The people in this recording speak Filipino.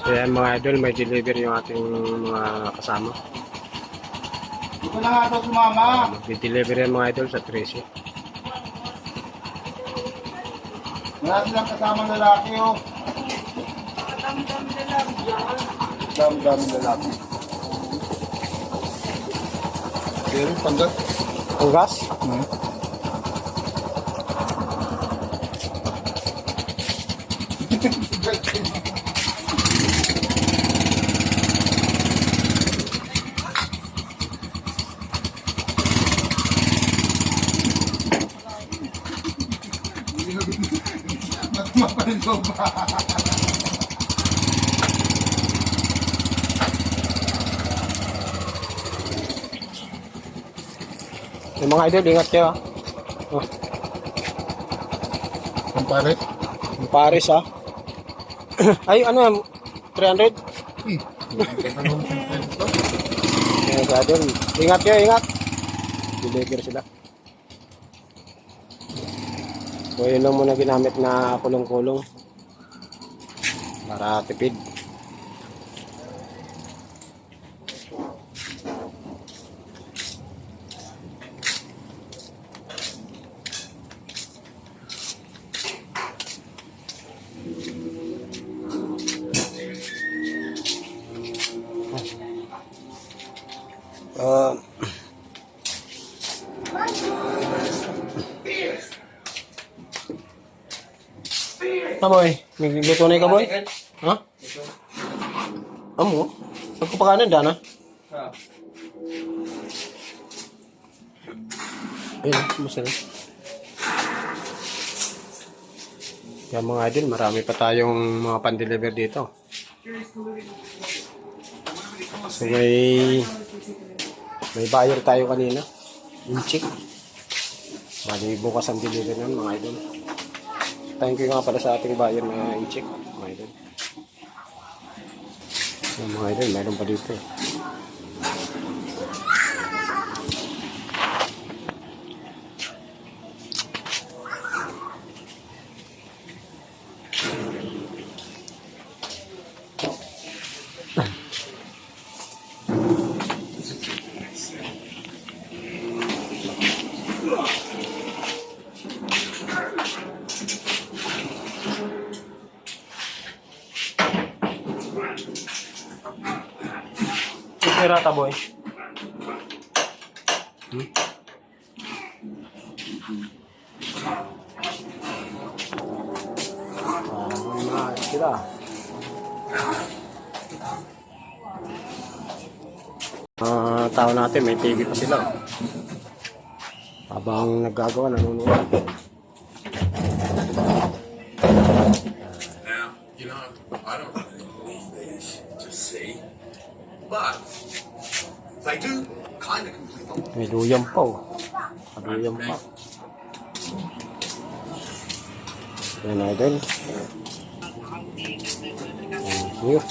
So yan mga idol, may deliver yung ating mga kasama. Hindi ko na nga ito sumama. Mag-deliver yan mga idol sa 13. Wala silang kasamang lalaki oh. Dami-dami lalaki. Pero panggas. Ang gas? Mapalinto ba? Yung mga idol, ingat kayo ah. Oh, Kumpare? yung Paris ah. Ay, ano yan? 300? Yan mga idol. Ingat kayo, ingat. Deliver sila. So yun lang muna ginamit na kulong-kulong para tipid. Boy, may luto na ka boy? Ha? Amo? Pagkupakanan dana? Ayun, masarap. Yan mga idol, marami pa tayong mga pan-deliver dito. So may buyer tayo kanina. Inchik. Bali bukas ang deliver nun mga idol. Thank you nga pala sa ating buyer na Inchik mga idol. So, mga idol, meron pa dito. Rata boy. Sila. Tao natin may TV pa sila. Habang naggagawa nanonood. Now, you know, I don't really believe this to say, but they do kind of complete the May luyang pa oh. Luyang pa. Yan idol. Thank you.